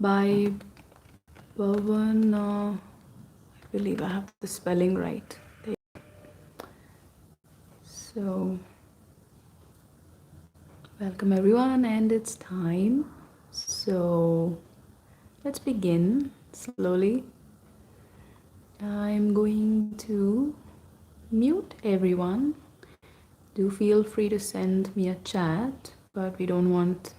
by Pavan. I believe I have the spelling right. So, welcome everyone, and it's time. So, let's begin slowly. I'm going to mute everyone. Do feel free to send me a chat, but we don't want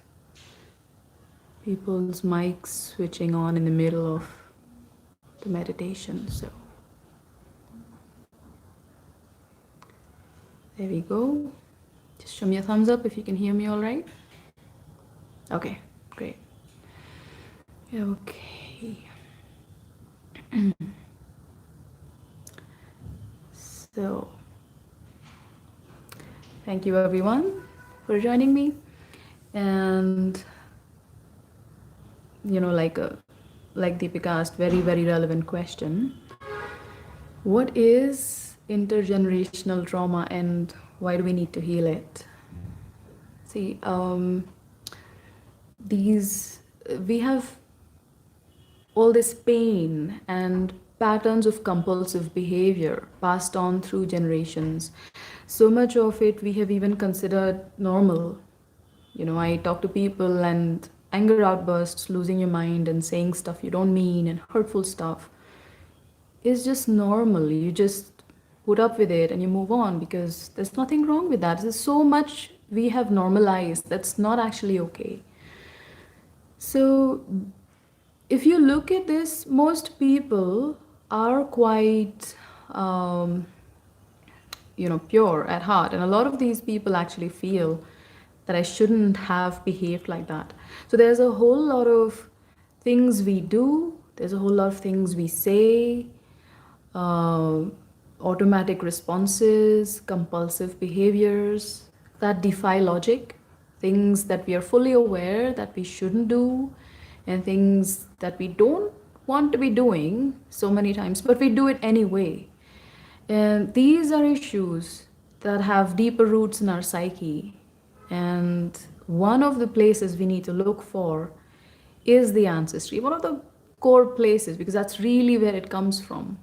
people's mics switching on in the middle of the meditation. So, there we go. Just show me a thumbs up if you can hear me all right. Okay, great. Okay. So, thank you everyone for joining me. And like Deepika asked, very relevant question. What is intergenerational trauma and why do we need to heal it? See, we have all this pain and patterns of compulsive behavior passed on through generations. So much of it we have even considered normal. I talk to people and anger outbursts, losing your mind and saying stuff you don't mean and hurtful stuff is just normal. You just put up with it and you move on because there's nothing wrong with that. There's so much we have normalized that's not actually okay. So if you look at this, most people are quite pure at heart, and a lot of these people actually feel that I shouldn't have behaved like that. So there's a whole lot of things we do, there's a whole lot of things we say, automatic responses, compulsive behaviors that defy logic, things that we are fully aware that we shouldn't do, and things that we don't want to be doing so many times, but we do it anyway. And these are issues that have deeper roots in our psyche. And one of the places we need to look for is the ancestry, one of the core places, because that's really where it comes from.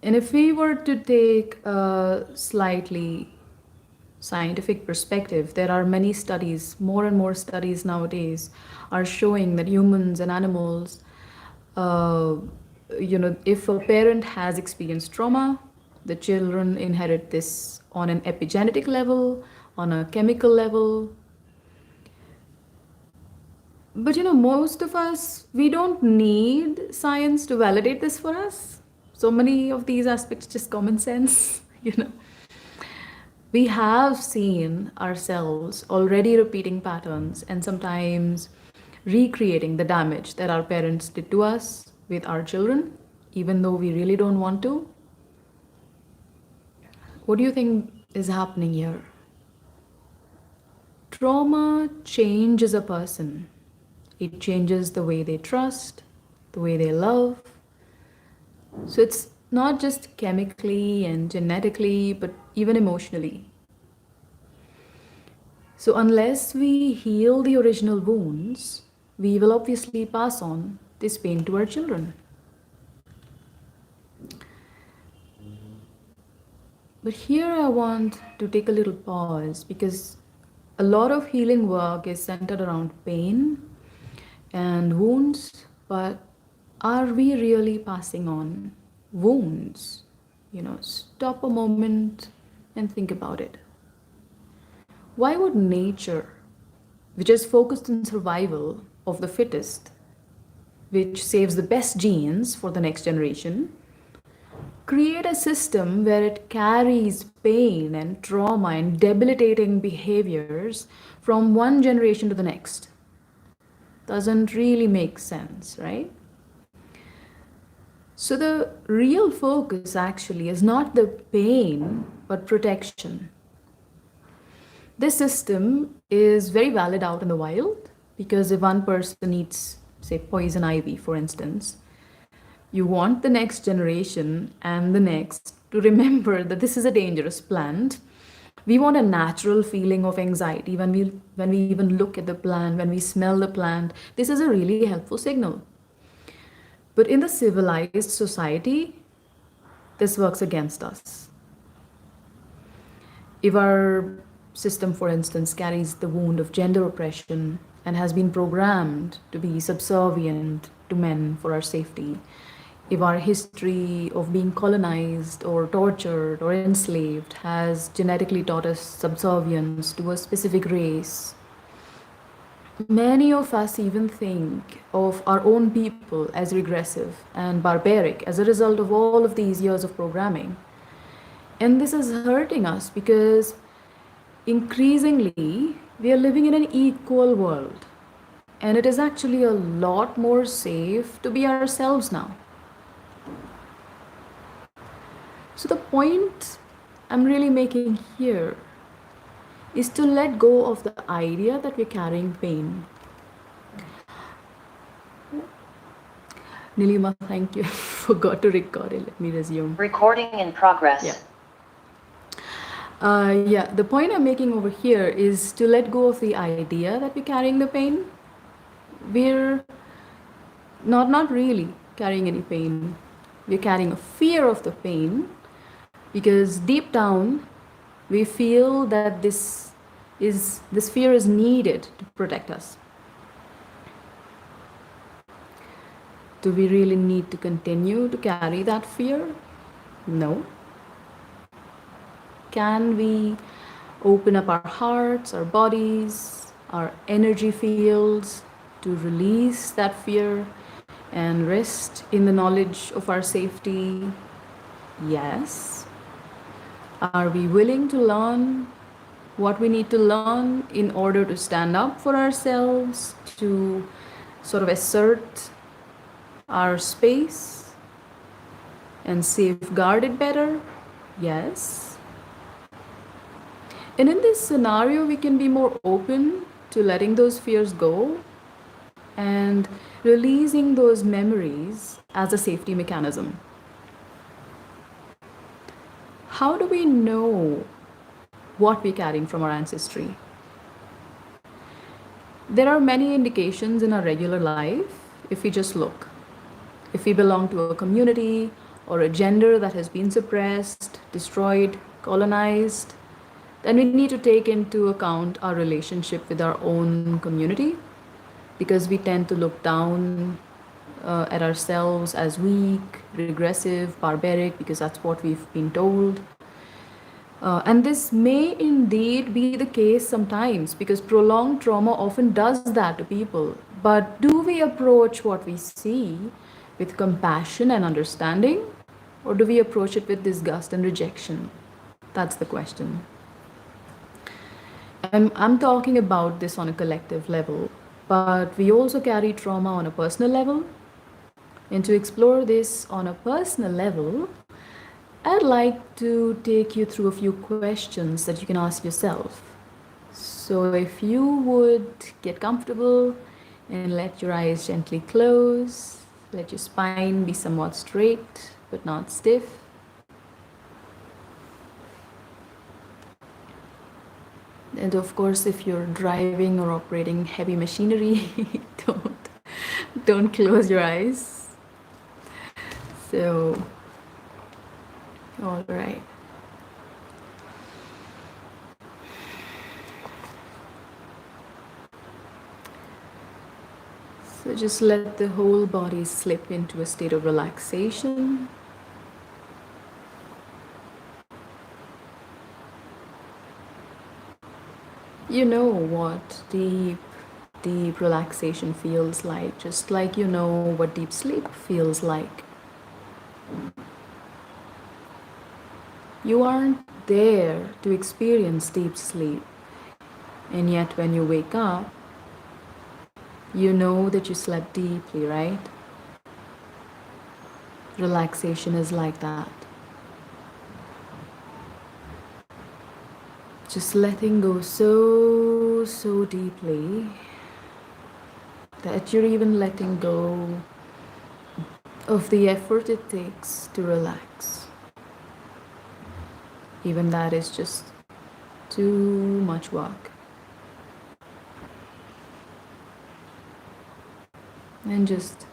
And if we were to take a slightly scientific perspective, there are many studies, more and more studies nowadays are showing that humans and animals, if a parent has experienced trauma, the children inherit this on an epigenetic level, on a chemical level. But most of us, we don't need science to validate this for us. So many of these aspects, just common sense, We have seen ourselves already repeating patterns and sometimes recreating the damage that our parents did to us with our children, even though we really don't want to. What do you think is happening here? Trauma changes a person. It changes the way they trust, the way they love. So it's not just chemically and genetically, but even emotionally. So unless we heal the original wounds, we will obviously pass on this pain to our children. But here I want to take a little pause because a lot of healing work is centered around pain and wounds, but are we really passing on wounds? Stop a moment and think about it. Why would nature, which is focused on survival of the fittest, which saves the best genes for the next generation, create a system where it carries pain and trauma and debilitating behaviors from one generation to the next? Doesn't really make sense, right? So the real focus actually is not the pain, but protection. This system is very valid out in the wild because if one person eats, say, poison ivy, for instance, you want the next generation and the next to remember that this is a dangerous plant We want a natural feeling of anxiety when we even look at the plant, when we smell the plant. This is a really helpful signal. But in the civilized society, this works against us. If our system, for instance, carries the wound of gender oppression and has been programmed to be subservient to men for our safety, if our history of being colonized or tortured or enslaved has genetically taught us subservience to a specific race, many of us even think of our own people as regressive and barbaric as a result of all of these years of programming. And this is hurting us because increasingly we are living in an equal world. And it is actually a lot more safe to be ourselves now. So, the point I'm really making here is to let go of the idea that we're carrying pain. Nilima, thank you. I forgot to record it. Let me resume. Recording in progress. Yeah. Yeah, the point I'm making over here is to let go of the idea that we're carrying the pain. We're not really carrying any pain. We're carrying a fear of the pain because deep down we feel that this fear is needed to protect us. Do we really need to continue to carry that fear? No. Can we open up our hearts, our bodies, our energy fields to release that fear and rest in the knowledge of our safety? Yes. Are we willing to learn what we need to learn in order to stand up for ourselves, to sort of assert our space and safeguard it better? Yes. And in this scenario, we can be more open to letting those fears go and releasing those memories as a safety mechanism. How do we know what we're carrying from our ancestry? There are many indications in our regular life if we just look. If we belong to a community or a gender that has been suppressed, destroyed, colonized, then we need to take into account our relationship with our own community, because we tend to look down at ourselves as weak, regressive, barbaric, because that's what we've been told. And this may indeed be the case sometimes, because prolonged trauma often does that to people. But do we approach what we see with compassion and understanding, or do we approach it with disgust and rejection? That's the question. I'm talking about this on a collective level, but we also carry trauma on a personal level. And to explore this on a personal level, I'd like to take you through a few questions that you can ask yourself. So if you would get comfortable and let your eyes gently close, let your spine be somewhat straight but not stiff. And of course, if you're driving or operating heavy machinery, don't close your eyes. So, all right. So just let the whole body slip into a state of relaxation. You know what deep relaxation feels like, just like you know what deep sleep feels like. You aren't there to experience deep sleep, and yet when you wake up, you know that you slept deeply, right? Relaxation is like that. Just letting go so deeply that you're even letting go of the effort it takes to relax. Even that is just too much work. And just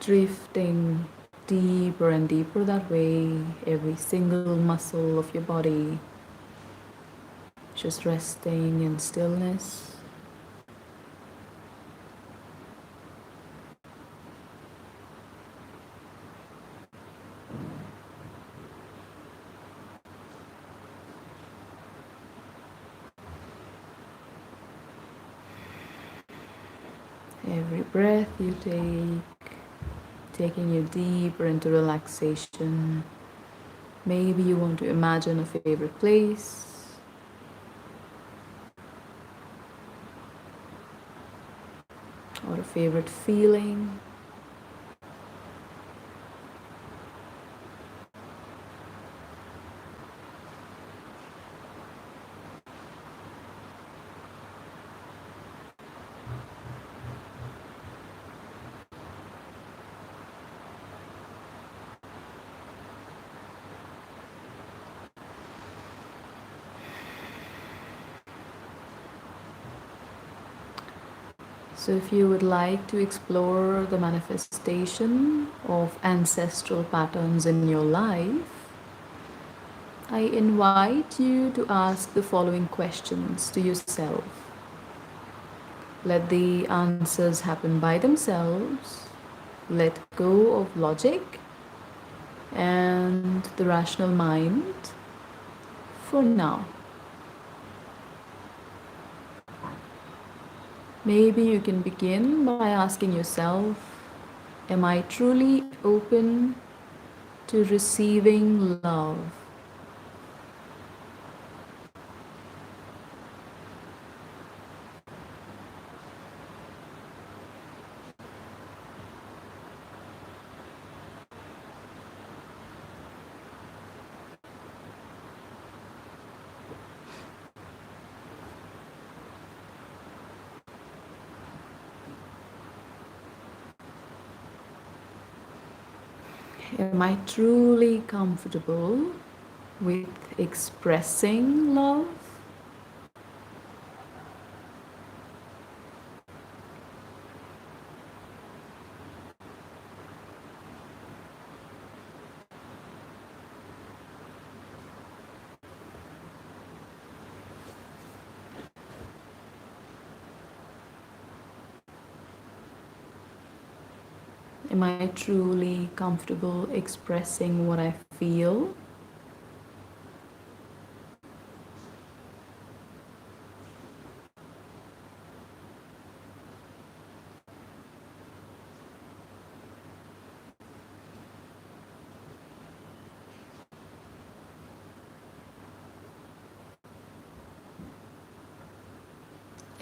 drifting deeper and deeper that way, every single muscle of your body just resting in stillness. Every breath you take, taking you deeper into relaxation. Maybe you want to imagine a favorite place, or a favorite feeling. So, if you would like to explore the manifestation of ancestral patterns in your life, I invite you to ask the following questions to yourself. Let the answers happen by themselves. Let go of logic and the rational mind for now. Maybe you can begin by asking yourself, am I truly open to receiving love? Am I truly comfortable with expressing love? Am I truly comfortable expressing what I feel?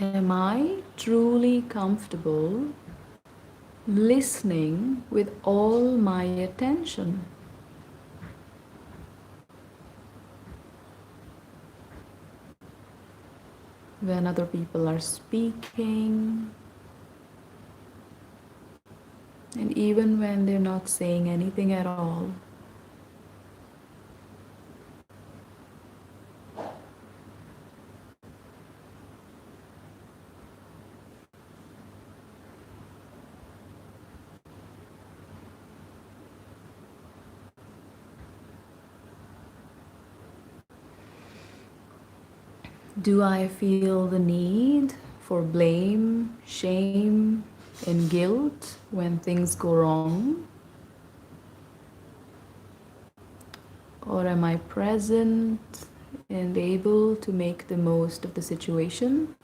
Am I truly comfortable listening with all my attention? When other people are speaking, and even when they're not saying anything at all. Do I feel the need for blame, shame, and guilt when things go wrong? Or am I present and able to make the most of the situation?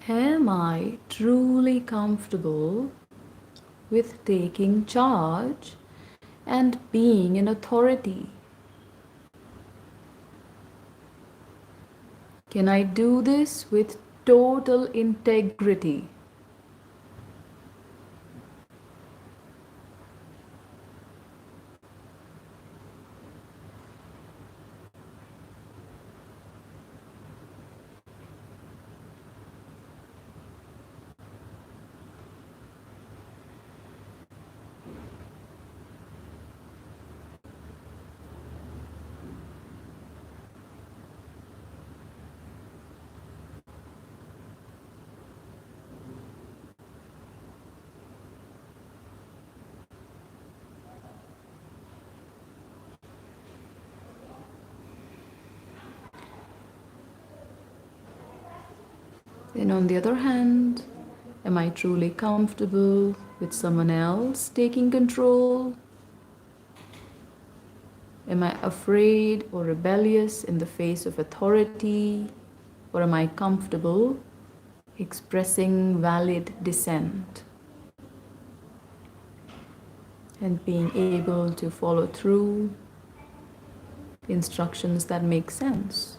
Am I truly comfortable with taking charge and being in authority? Can I do this with total integrity? And on the other hand, am I truly comfortable with someone else taking control? Am I afraid or rebellious in the face of authority? Or am I comfortable expressing valid dissent and being able to follow through instructions that make sense?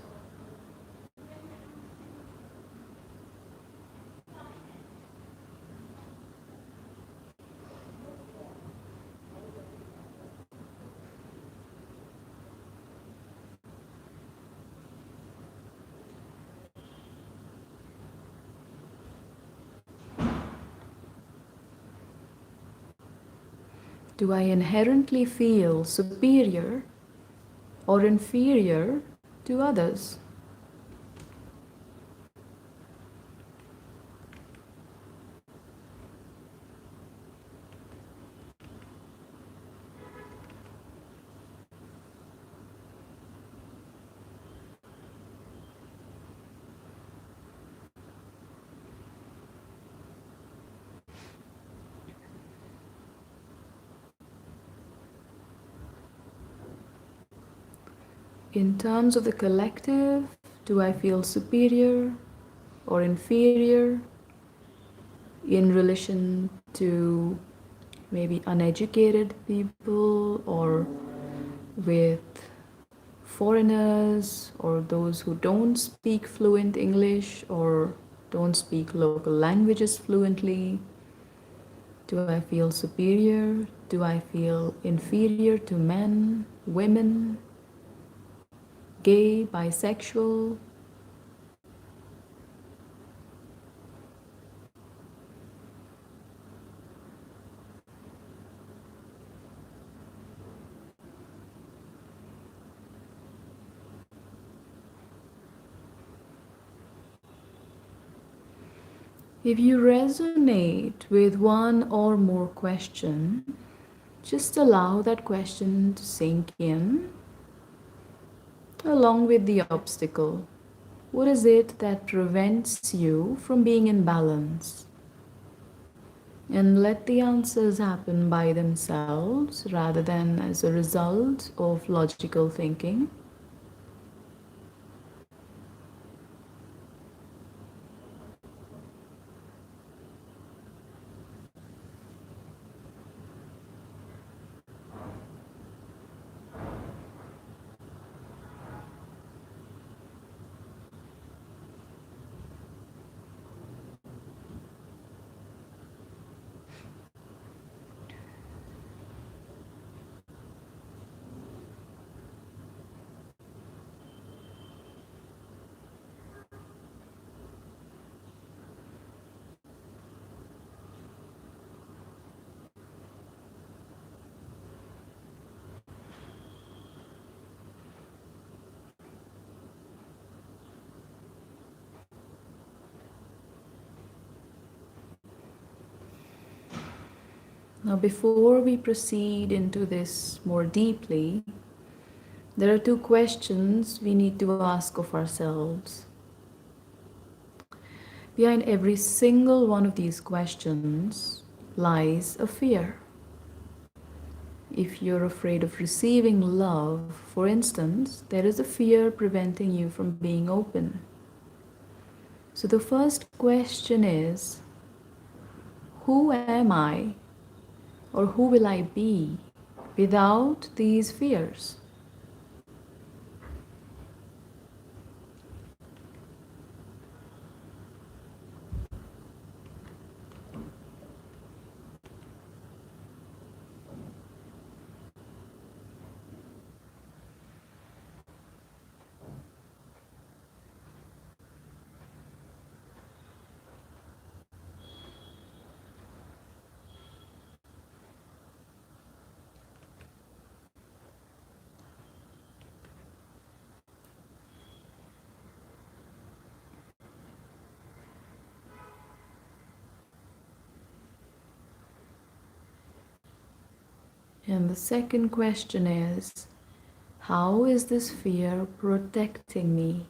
Do I inherently feel superior or inferior to others? In terms of the collective, do I feel superior or inferior in relation to maybe uneducated people or with foreigners or those who don't speak fluent English or don't speak local languages fluently? Do I feel superior? Do I feel inferior to men, women, gay, bisexual? If you resonate with one or more question, just allow that question to sink in along with the obstacle. What is it that prevents you from being in balance? And let the answers happen by themselves rather than as a result of logical thinking. Now, before we proceed into this more deeply, there are two questions we need to ask of ourselves. Behind every single one of these questions lies a fear. If you're afraid of receiving love, for instance, there is a fear preventing you from being open. So the first question is, who am I or who will I be without these fears? And the second question is, how is this fear protecting me?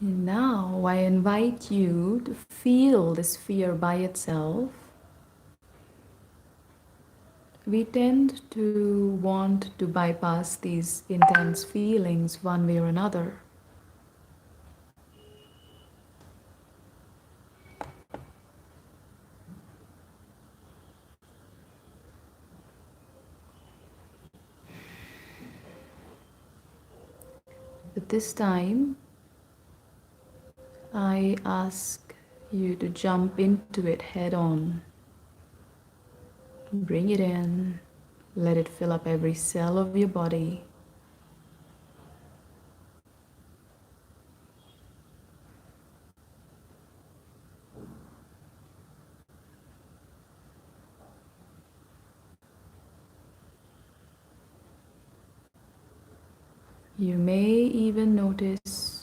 And now I invite you to feel this fear by itself. We tend to want to bypass these intense feelings one way or another. But this time, I ask you to jump into it head on. Bring it in, let it fill up every cell of your body. You may even notice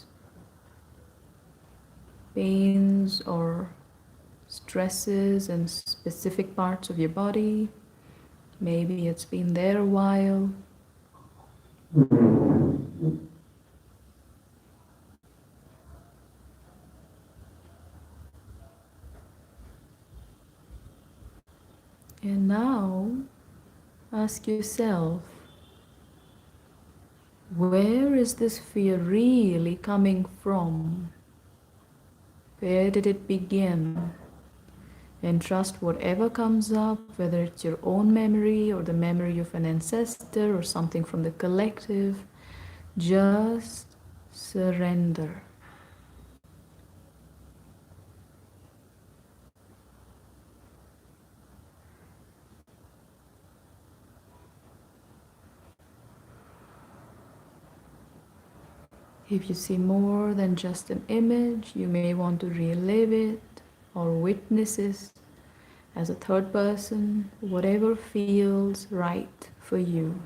pains or stresses in specific parts of your body. Maybe it's been there a while. And now ask yourself, where is this fear really coming from? Where did it begin? And trust whatever comes up, whether it's your own memory or the memory of an ancestor or something from the collective, just surrender. If you see more than just an image, you may want to relive it or witness it as a third person, whatever feels right for you.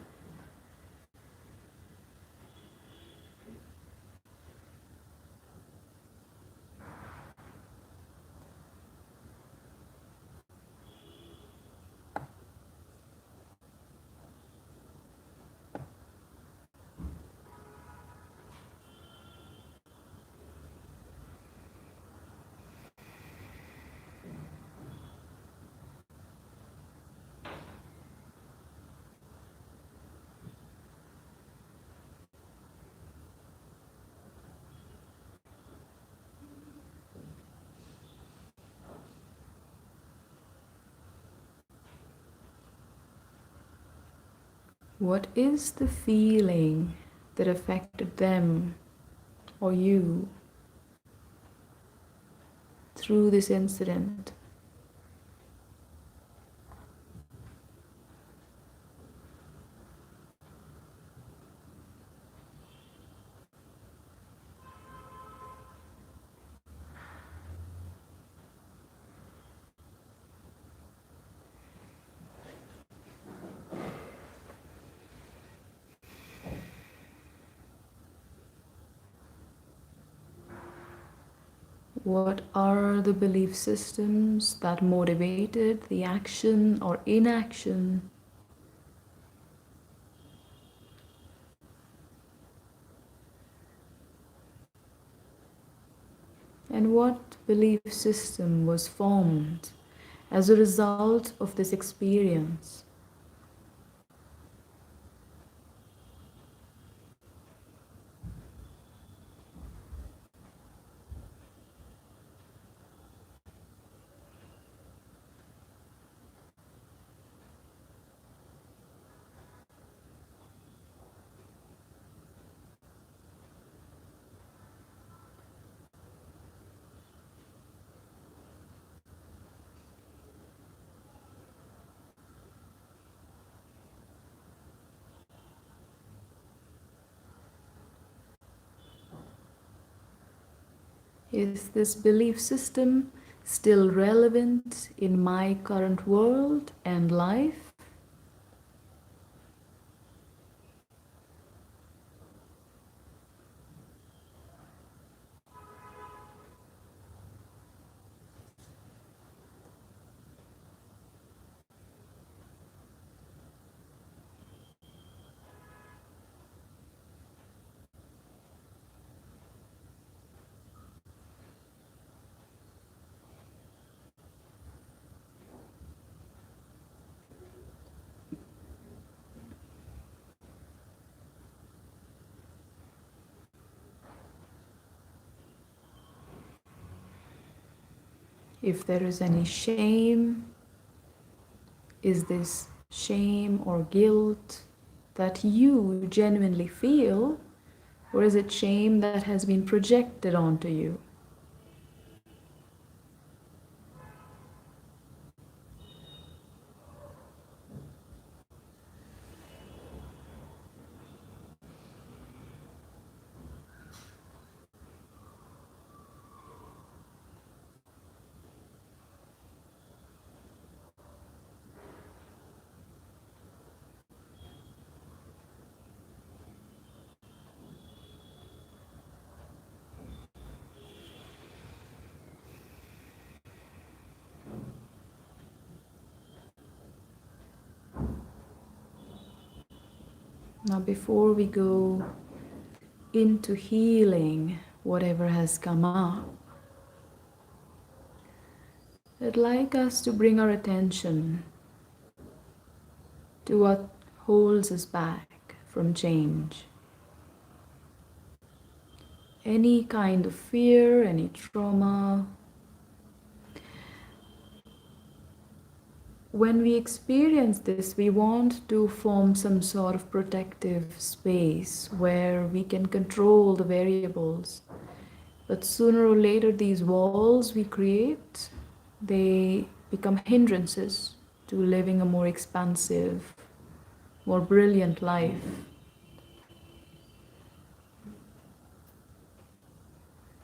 What is the feeling that affected them or you through this incident? What are the belief systems that motivated the action or inaction? And what belief system was formed as a result of this experience? Is this belief system still relevant in my current world and life? If there is any shame, is this shame or guilt that you genuinely feel, or is it shame that has been projected onto you? Now, before we go into healing whatever has come up, I'd like us to bring our attention to what holds us back from change. Any kind of fear, any trauma. When we experience this, we want to form some sort of protective space where we can control the variables. But sooner or later, these walls we create, they become hindrances to living a more expansive, more brilliant life.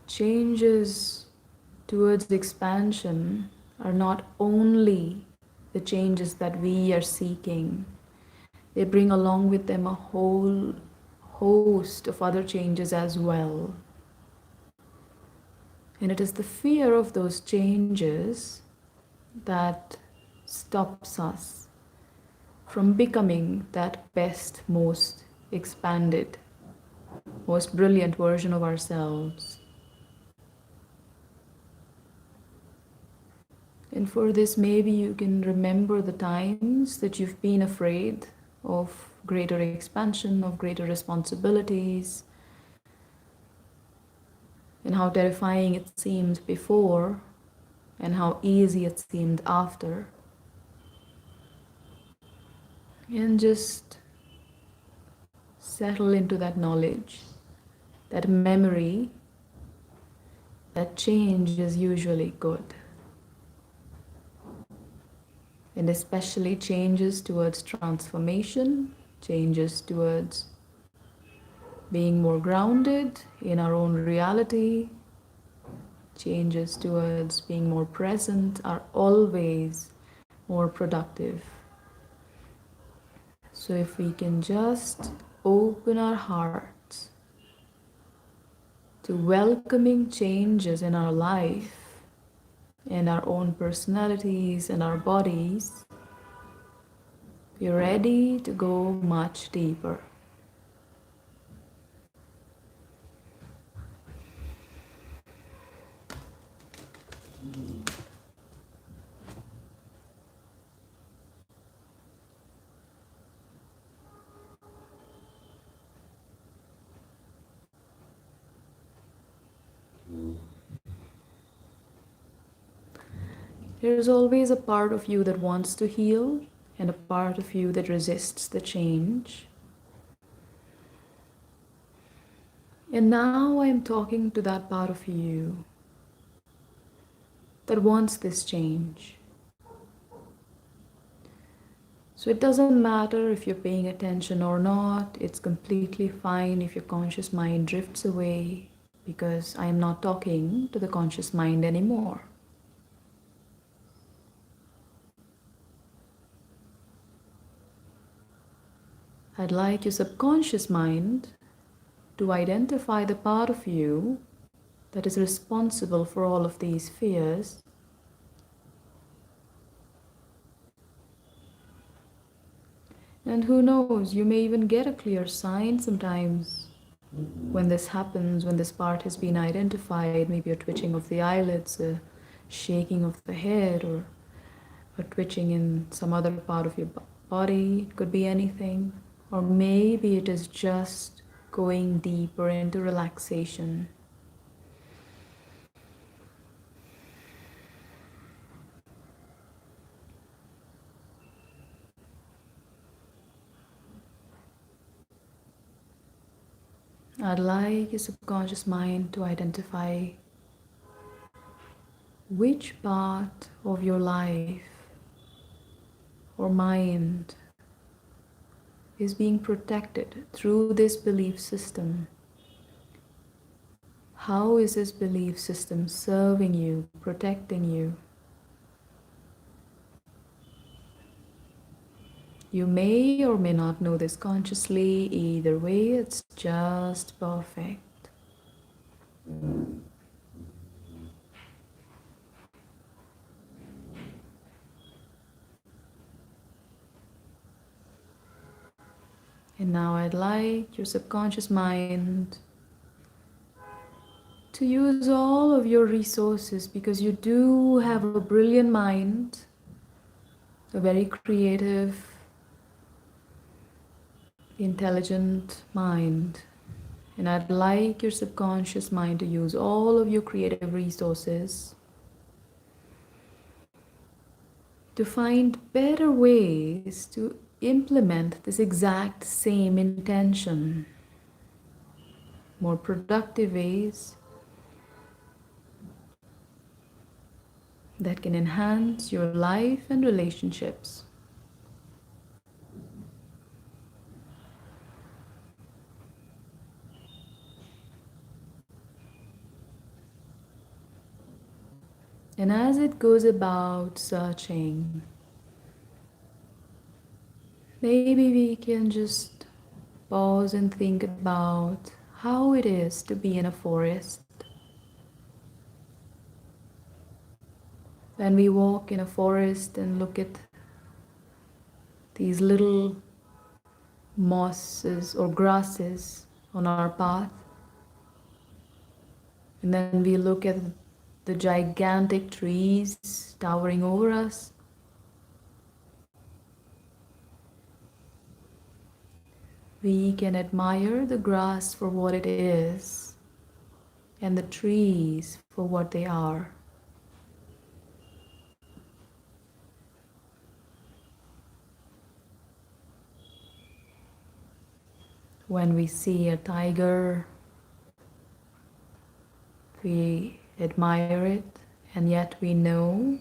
Changes towards expansion are not only the changes that we are seeking, they bring along with them a whole host of other changes as well. And it is the fear of those changes that stops us from becoming that best, most expanded, most brilliant version of ourselves. And for this, maybe you can remember the times that you've been afraid of greater expansion, of greater responsibilities, and how terrifying it seemed before, and how easy it seemed after. And just settle into that knowledge, that memory, that change is usually good. And especially changes towards transformation, changes towards being more grounded in our own reality, changes towards being more present are always more productive. So if we can just open our hearts to welcoming changes in our life, in our own personalities and our bodies, we're ready to go much deeper. There's always a part of you that wants to heal and a part of you that resists the change. And now I'm talking to that part of you that wants this change. So it doesn't matter if you're paying attention or not. It's completely fine if your conscious mind drifts away, because I am not talking to the conscious mind anymore. I'd like your subconscious mind to identify the part of you that is responsible for all of these fears. And who knows, you may even get a clear sign sometimes when this happens, when this part has been identified, maybe a twitching of the eyelids, a shaking of the head, or a twitching in some other part of your body. It could be anything. Or maybe it is just going deeper into relaxation. I'd like your subconscious mind to identify which part of your life or mind is being protected through this belief system. How is this belief system serving you, protecting you? You may or may not know this consciously. Either way, it's just perfect. And now I'd like your subconscious mind to use all of your resources, because you do have a brilliant mind, a very creative, intelligent mind. And I'd like your subconscious mind to use all of your creative resources to find better ways to implement this exact same intention, more productive ways that can enhance your life and relationships. And as it goes about searching, maybe we can just pause and think about how it is to be in a forest. When we walk in a forest and look at these little mosses or grasses on our path, and then we look at the gigantic trees towering over us, we can admire the grass for what it is and the trees for what they are. When we see a tiger, we admire it, and yet we know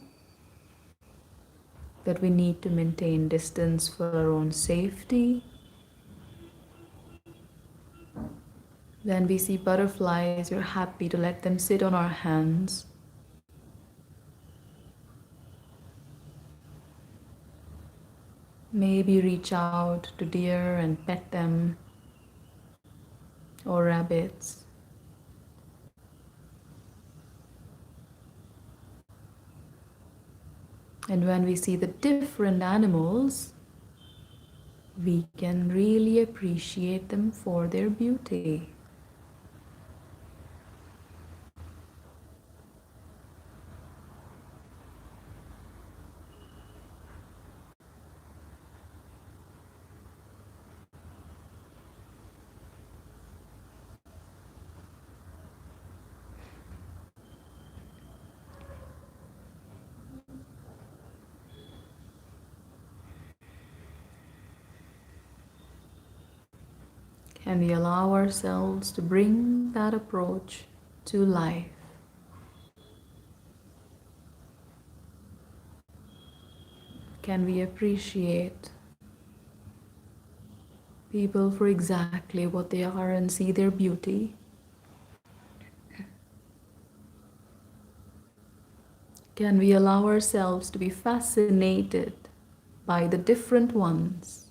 that we need to maintain distance for our own safety. When we see butterflies, we're happy to let them sit on our hands. Maybe reach out to deer and pet them, or rabbits. And when we see the different animals, we can really appreciate them for their beauty. Can we allow ourselves to bring that approach to life? Can we appreciate people for exactly what they are and see their beauty? Can we allow ourselves to be fascinated by the different ones?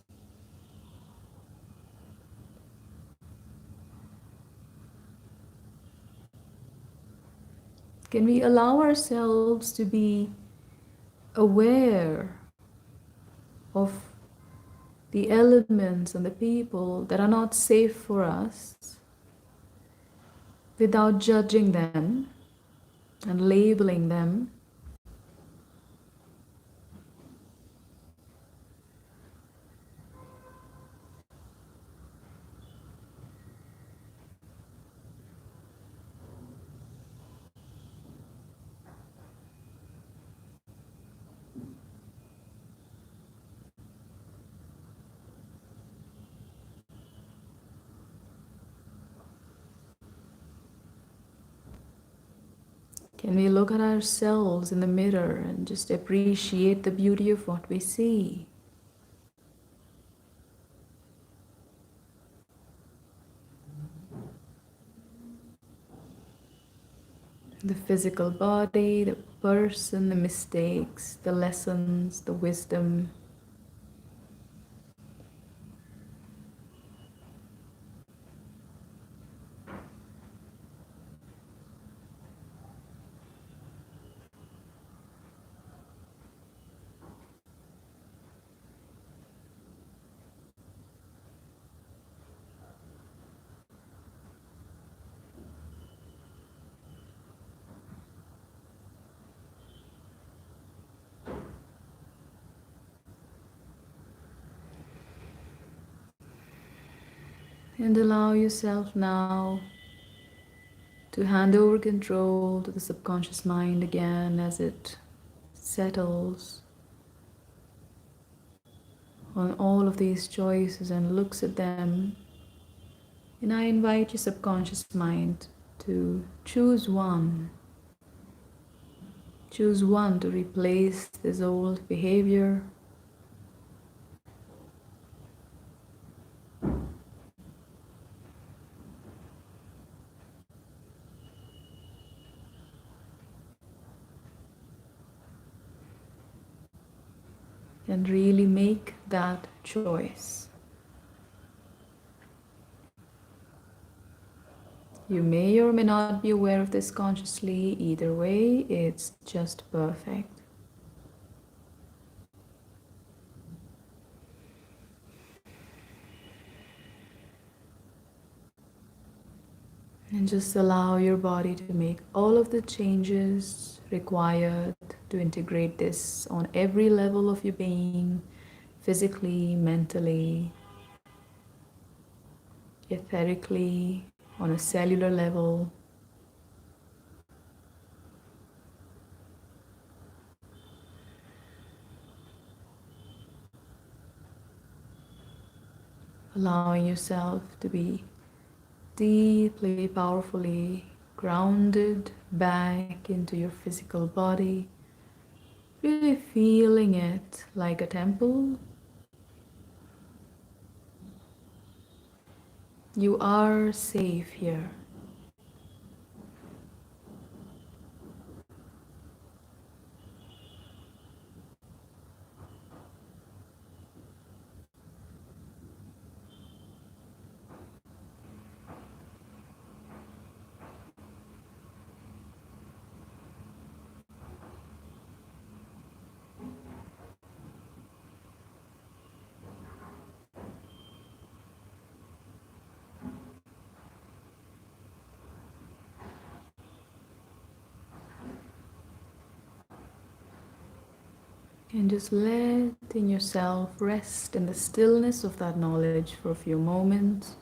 Can we allow ourselves to be aware of the elements and the people that are not safe for us without judging them and labeling them? Can we look at ourselves in the mirror and just appreciate the beauty of what we see? The physical body, the person, the mistakes, the lessons, the wisdom. And allow yourself now to hand over control to the subconscious mind again as it settles on all of these choices and looks at them. And I invite your subconscious mind to choose one. Choose one to replace this old behavior. And really make that choice. You may or may not be aware of this consciously. Either way, it's just perfect. And just allow your body to make all of the changes required to integrate this on every level of your being, physically, mentally, etherically, on a cellular level. Allowing yourself to be deeply, powerfully grounded back into your physical body, really feeling it like a temple. You are safe here. And just letting yourself rest in the stillness of that knowledge for a few moments.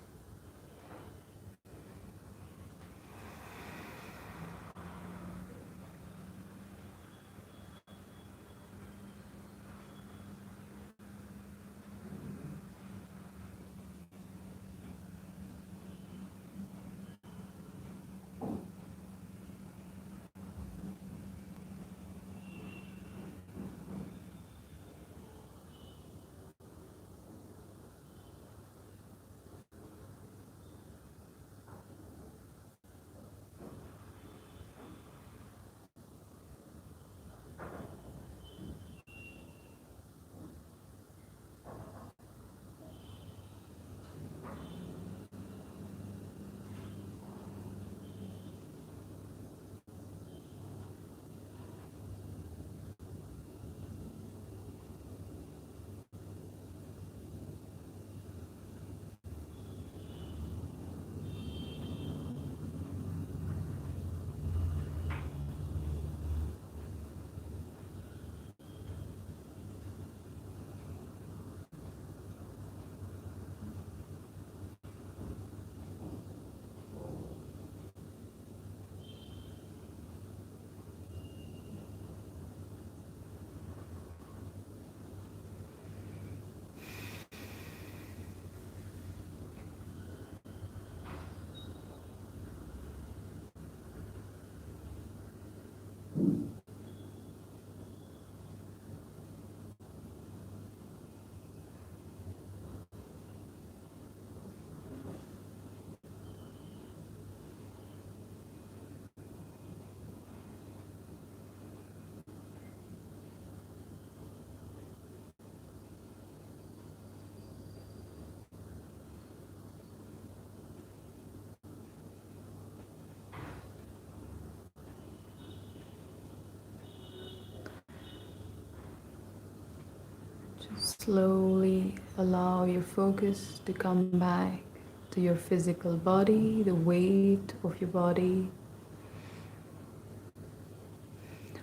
Just slowly allow your focus to come back to your physical body, the weight of your body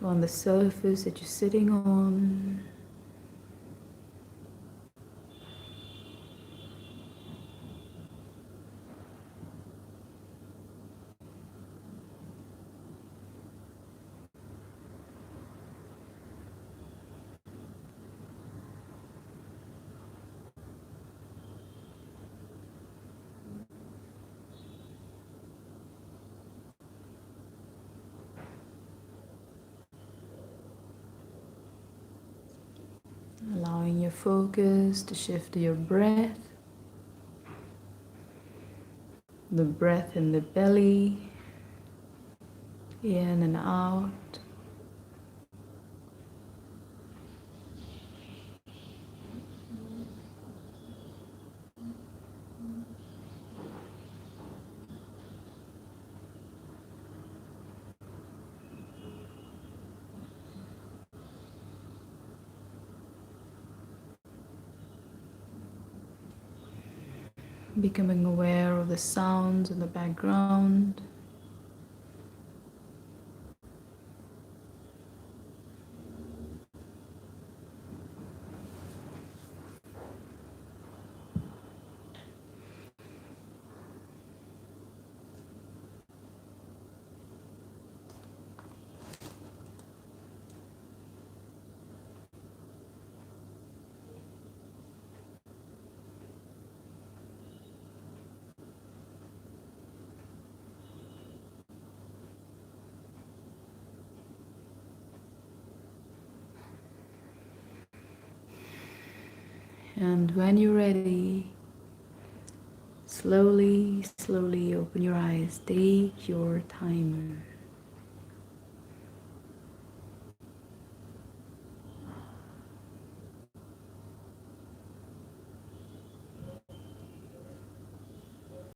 on the surface that you're sitting on. Allowing your focus to shift to your breath, the breath in the belly, in and out. Becoming aware of the sounds in the background. And when you're ready, slowly, slowly open your eyes. Take your time.